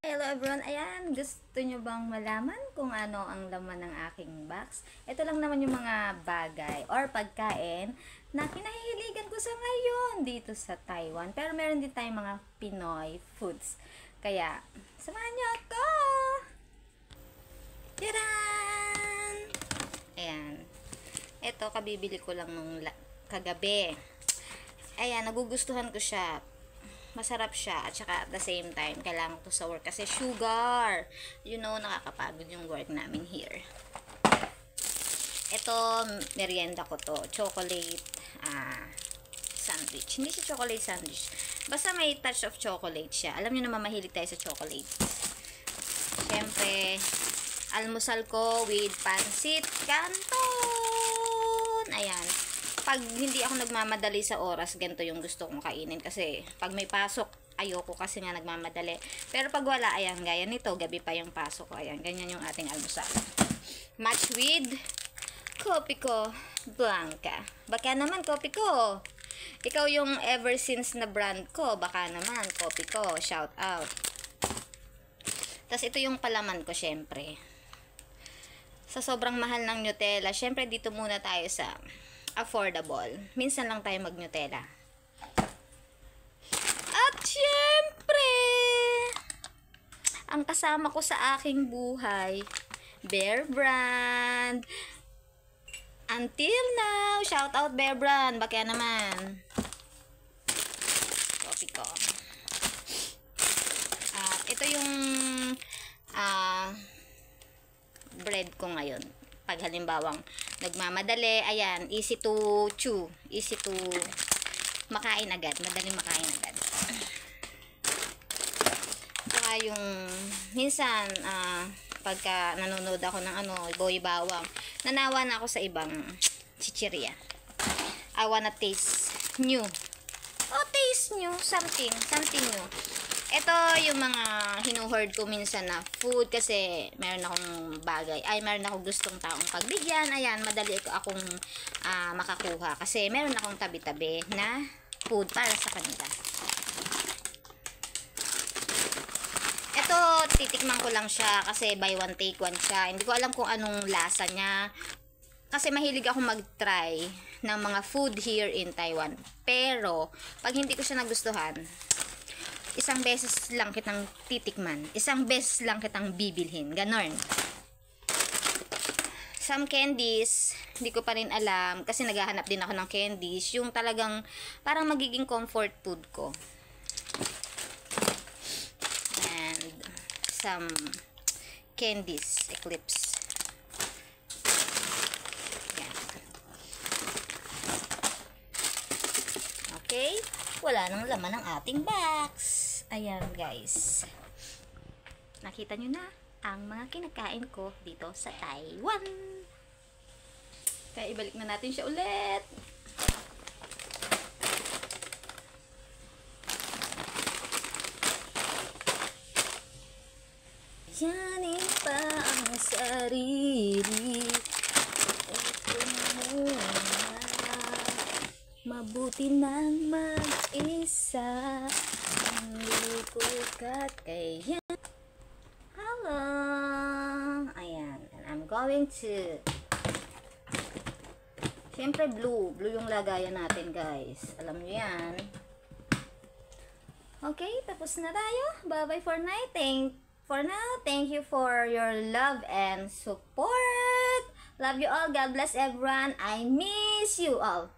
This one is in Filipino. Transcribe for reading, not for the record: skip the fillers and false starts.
Hello everyone! Ayan, gusto nyo bang malaman kung ano ang laman ng aking box? Ito lang naman yung mga bagay or pagkain na kinahihiligan ko sa ngayon dito sa Taiwan. Pero meron din tayong mga Pinoy foods. Kaya, samahan nyo ako! Tadaan! Ayan. Ito, kabibili ko lang nung kagabi. Ayan, nagugustuhan ko siya. Masarap siya at saka at the same time kailangan ko sa work kasi sugar, nakakapagod yung work namin here. Ito merienda ko to, chocolate sandwich. Hindi siya chocolate sandwich, basta may touch of chocolate siya. Alam niyo naman mahilig tayo sa chocolate. Syempre almusal ko with pancit canton. Ayan, pag hindi ako nagmamadali sa oras, ganito yung gusto kong kainin. Kasi, pag may pasok, ayoko kasi nga nagmamadali. Pero pag wala, ayan, gaya nito, gabi pa yung pasok ko. Ayan, ganyan yung ating almusal. Match with kopi ko blanca. Baka naman, kopi ko. Ikaw yung ever since na brand ko. Baka naman, kopi ko. Shout out. Tapos, ito yung palaman ko, syempre. Sa sobrang mahal ng Nutella, syempre, dito muna tayo sa affordable. Minsan lang tayo mag-Nutella. At syempre, ang kasama ko sa aking buhay, Bear Brand. Until now, shout out Bear Brand. Baka naman. Coffee ko. Ito yung bread ko ngayon. Pag halimbawang nagmamadali, ayan, easy to chew, easy to makain agad, madaling makain agad. Saka yung minsan pagka nanonood ako ng Boy Bawang, nanawa na ako sa ibang chichirya. I wanna taste new. Taste new, something new. Ito yung mga hinuhoard ko minsan na food kasi meron akong meron akong gustong taong pagbigyan. Ayan, madali akong makakuha kasi meron akong tabi-tabi na food para sa kanila. Ito, titikman ko lang siya kasi buy one take one siya. Hindi ko alam kung anong lasa niya kasi mahilig ako mag-try ng mga food here in Taiwan. Pero, pag hindi ko siya nagustuhan, isang beses lang kitang titikman. Isang beses lang kitang bibilhin. Ganon. Some candies, hindi ko pa rin alam. Kasi naghahanap din ako ng candies. Yung talagang parang magiging comfort food ko. And some candies. Eclipse. Yan. Okay. Wala nang laman ng ating box. Ayan guys. Nakita nyo na ang mga kinakain ko dito sa Taiwan. Kaya ibalik na natin siya ulit. Yanin pa ang sarili. Ito muna. Mabuti nang mag-isa. Kaya hello, ayan, and I'm going to syempre blue yung lagayan natin guys, alam nyo yan. Okay, tapos na tayo. Bye bye for now. Thank you for your love and support. Love you all. God bless everyone. I miss you all.